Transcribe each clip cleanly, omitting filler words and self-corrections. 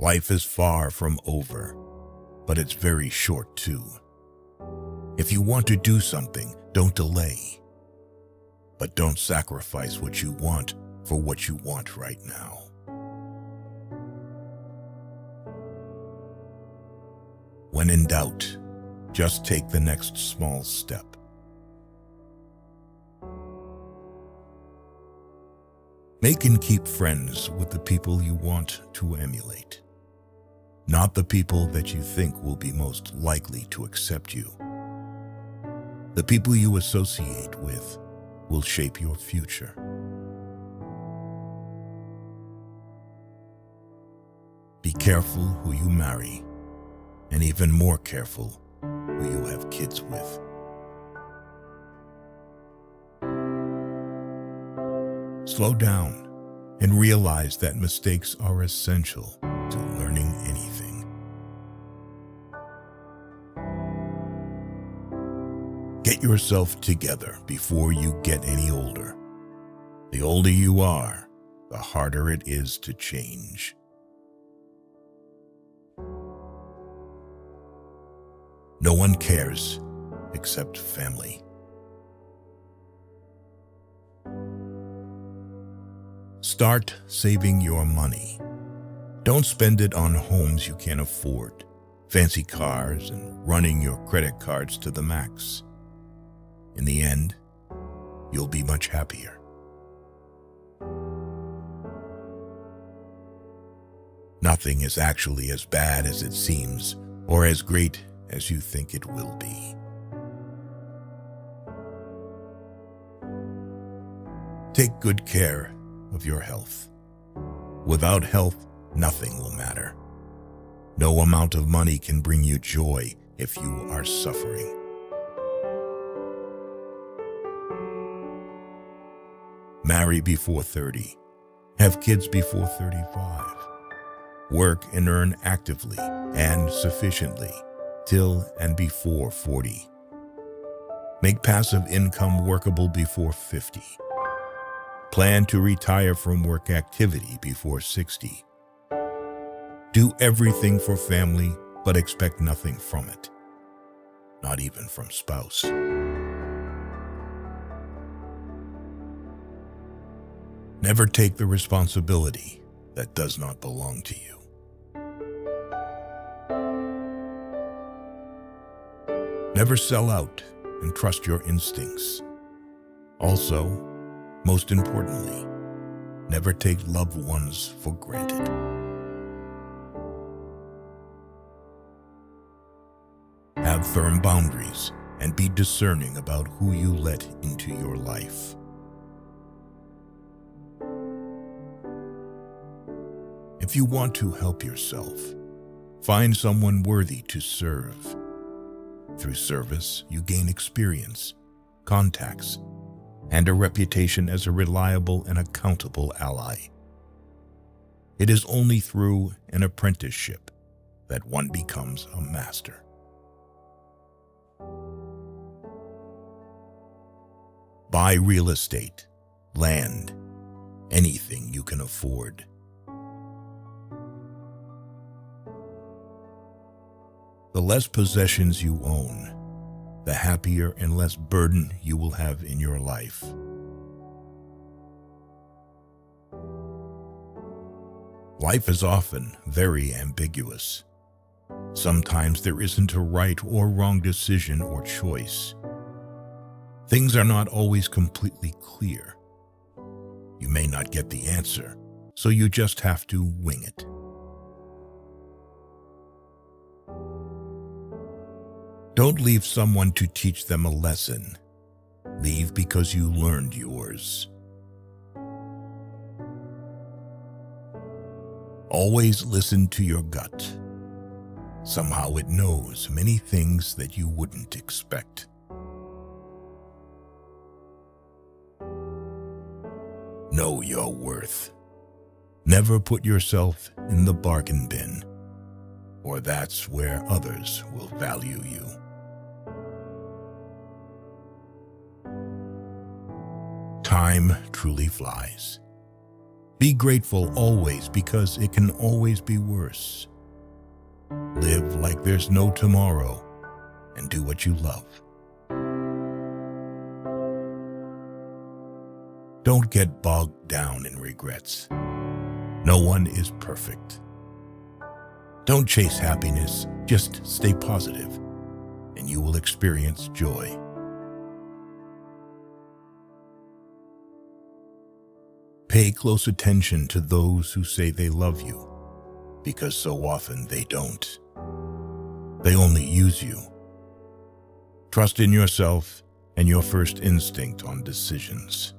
Life is far from over, but it's very short too. If you want to do something, don't delay. But don't sacrifice what you want for what you want right now. When in doubt, just take the next small step. Make and keep friends with the people you want to emulate, not the people that you think will be most likely to accept you. The people you associate with will shape your future. Be careful who you marry, and even more careful who you have kids with. Slow down and realize that mistakes are essential to learning anything. Get yourself together before you get any older. The older you are, the harder it is to change. No one cares except family. Start saving your money. Don't spend it on homes you can't afford, fancy cars, and running your credit cards to the max. In the end, you'll be much happier. Nothing is actually as bad as it seems, or as great as you think it will be. Take good care of your health. Without health, nothing will matter. No amount of money can bring you joy if you are suffering. Marry before 30. Have kids before 35. Work and earn actively and sufficiently till and before 40. Make passive income workable before 50. Plan to retire from work activity before 60. Do everything for family, but expect nothing from it. Not even from spouse. Never take the responsibility that does not belong to you. Never sell out and trust your instincts. Also, most importantly, never take loved ones for granted. Have firm boundaries and be discerning about who you let into your life. If you want to help yourself, find someone worthy to serve. Through service, you gain experience, contacts, and a reputation as a reliable and accountable ally. It is only through an apprenticeship that one becomes a master. Buy real estate, land, anything you can afford. The less possessions you own, the happier and less burden you will have in your life. Life is often very ambiguous. Sometimes there isn't a right or wrong decision or choice. Things are not always completely clear. You may not get the answer, so you just have to wing it. Don't leave someone to teach them a lesson. Leave because you learned yours. Always listen to your gut. Somehow it knows many things that you wouldn't expect. Know your worth. Never put yourself in the bargain bin, or that's where others will value you. Time truly flies. Be grateful always because it can always be worse. Live like there's no tomorrow and do what you love. Don't get bogged down in regrets. No one is perfect. Don't chase happiness, just stay positive, and you will experience joy. Pay close attention to those who say they love you, because so often they don't. They only use you. Trust in yourself and your first instinct on decisions.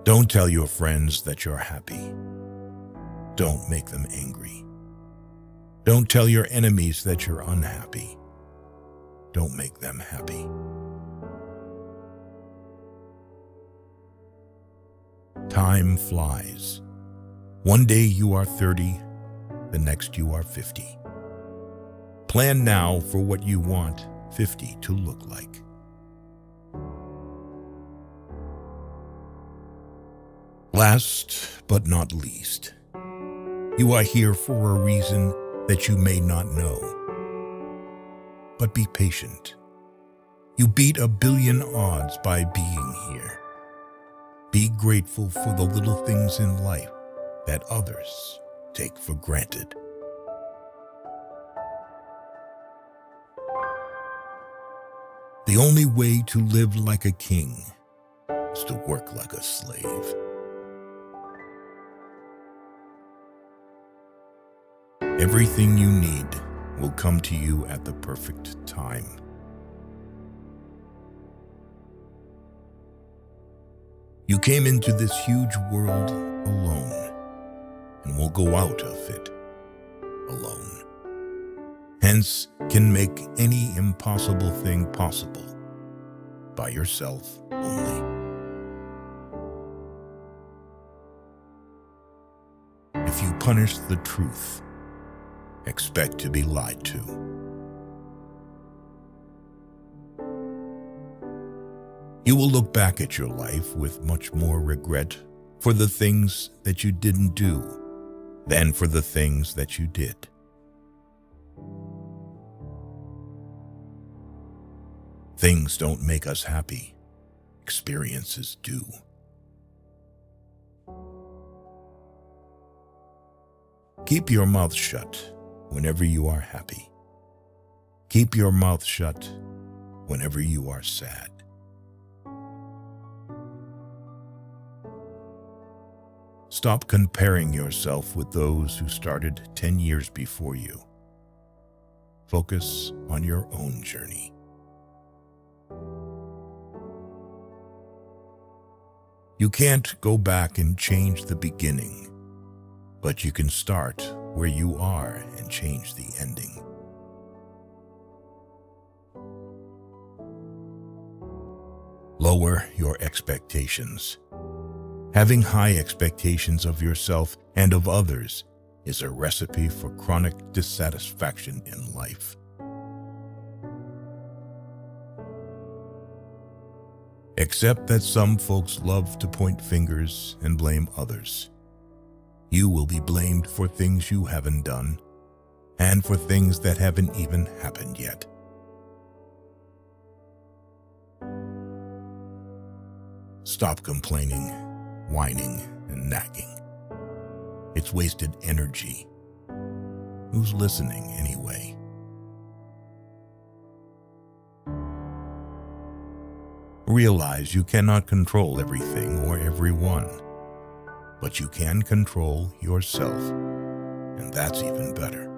Don't tell your friends that you're happy. Don't make them angry. Don't tell your enemies that you're unhappy. Don't make them happy. Time flies. One day you are 30, the next you are 50. Plan now for what you want 50 to look like. Last but not least, you are here for a reason that you may not know. But be patient. You beat 1 billion odds by being here. Be grateful for the little things in life that others take for granted. The only way to live like a king is to work like a slave. Everything you need will come to you at the perfect time. You came into this huge world alone and will go out of it alone. Hence, can make any impossible thing possible by yourself only. If you punish the truth, expect to be lied to. You will look back at your life with much more regret for the things that you didn't do than for the things that you did. Things don't make us happy. Experiences do. Keep your mouth shut whenever you are happy. Keep your mouth shut whenever you are sad. Stop comparing yourself with those who started 10 years before you. Focus on your own journey. You can't go back and change the beginning, but you can start where you are and change the ending. Lower your expectations. Having high expectations of yourself and of others is a recipe for chronic dissatisfaction in life. Accept that some folks love to point fingers and blame others. You will be blamed for things you haven't done and for things that haven't even happened yet. Stop complaining, whining, and nagging. It's wasted energy. Who's listening anyway? Realize you cannot control everything or everyone, but you can control yourself, and that's even better.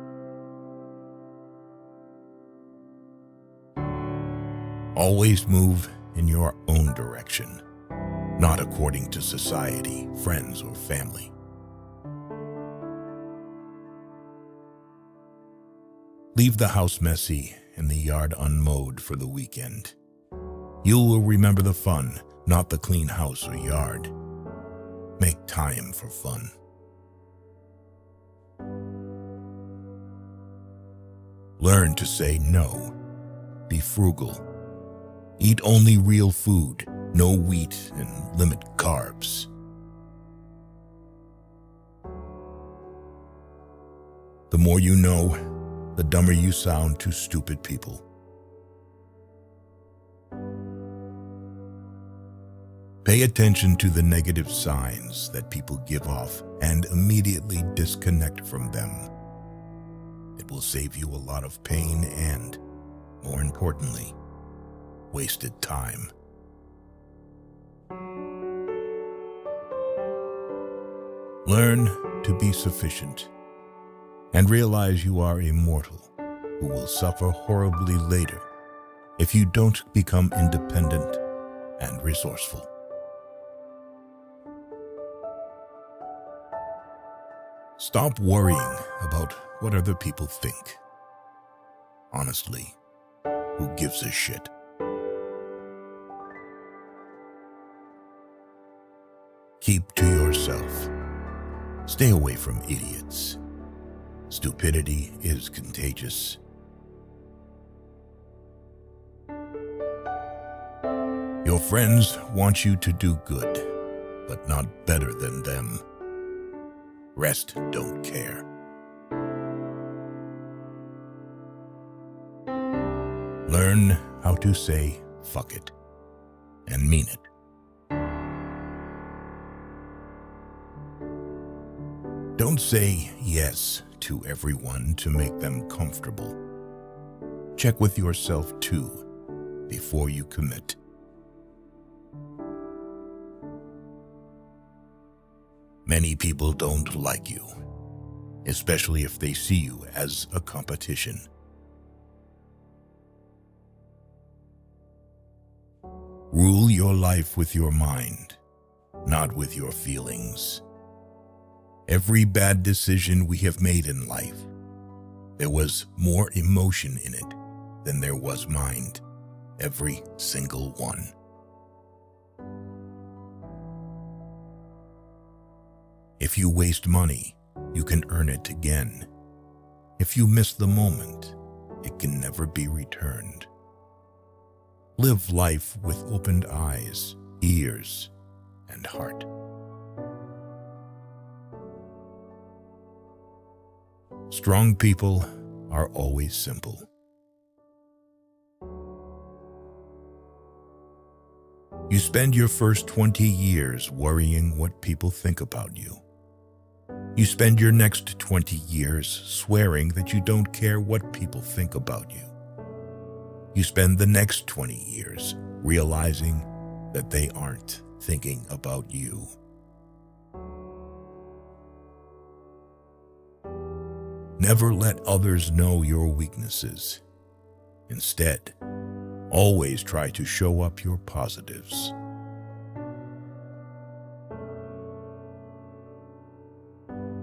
Always move in your own direction, not according to society, friends, or family. Leave the house messy and the yard unmowed for the weekend. You will remember the fun, not the clean house or yard. Make time for fun. Learn to say no. Be frugal. Eat only real food no wheat, and limit carbs. The more you know, the dumber you sound to stupid people. Pay attention to the negative signs that people give off and immediately disconnect from them. It will save you a lot of pain and, more importantly, wasted time. Learn to be sufficient and realize you are immortal, who will suffer horribly later if you don't become independent and resourceful. Stop worrying about what other people think. Honestly, who gives a shit? Keep to yourself. Stay away from idiots. Stupidity is contagious. Your friends want you to do good, but not better than them. Rest don't care. Learn how to say fuck it and mean it. Don't say yes to everyone to make them comfortable. Check with yourself too before you commit. Many people don't like you, especially if they see you as a competition. Rule your life with your mind, not with your feelings. Every bad decision we have made in life, there was more emotion in it than there was mind. Every single one. If you waste money, you can earn it again. If you miss the moment, it can never be returned. Live life with opened eyes, ears, and heart. Strong people are always simple. You spend your first 20 years worrying what people think about you. You spend your next 20 years swearing that you don't care what people think about you. You spend the next 20 years realizing that they aren't thinking about you. Never let others know your weaknesses. Instead, always try to show up your positives.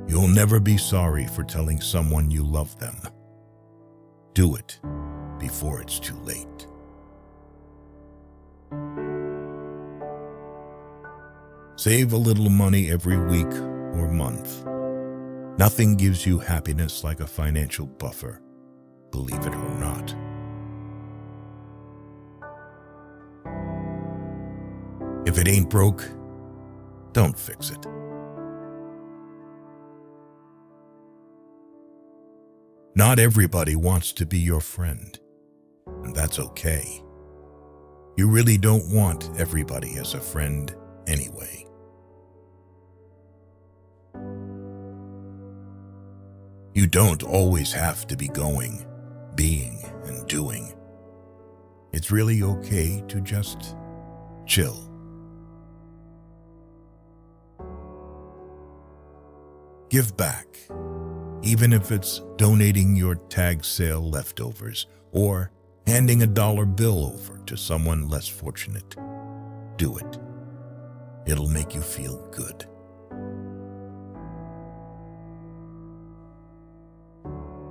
You'll never be sorry for telling someone you love them. Do it before it's too late. Save a little money every week or month. Nothing gives you happiness like a financial buffer, believe it or not. If it ain't broke, don't fix it. Not everybody wants to be your friend, and that's okay. You really don't want everybody as a friend anyway. You don't always have to be going, being, and doing. It's really okay to just chill. Give back, even if it's donating your tag sale leftovers or handing a dollar bill over to someone less fortunate. Do it. It'll make you feel good.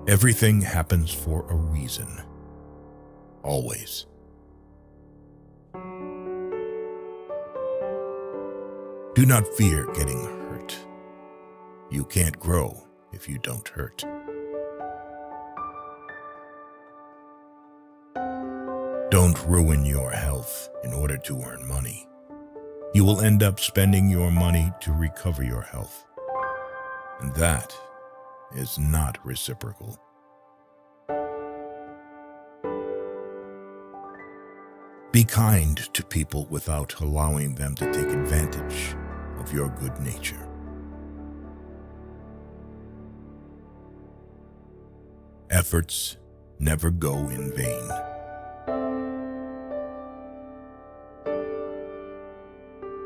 Everything happens for a reason. Always. Do not fear getting hurt. You can't grow if you don't hurt. Don't ruin your health in order to earn money. You will end up spending your money to recover your health. And that is not reciprocal. Be kind to people without allowing them to take advantage of your good nature. Efforts never go in vain.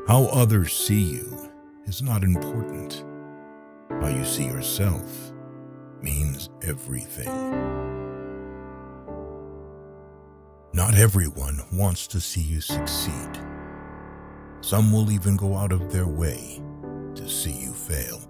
How others see you is not important. How you see yourself means everything. Not everyone wants to see you succeed. Some will even go out of their way to see you fail.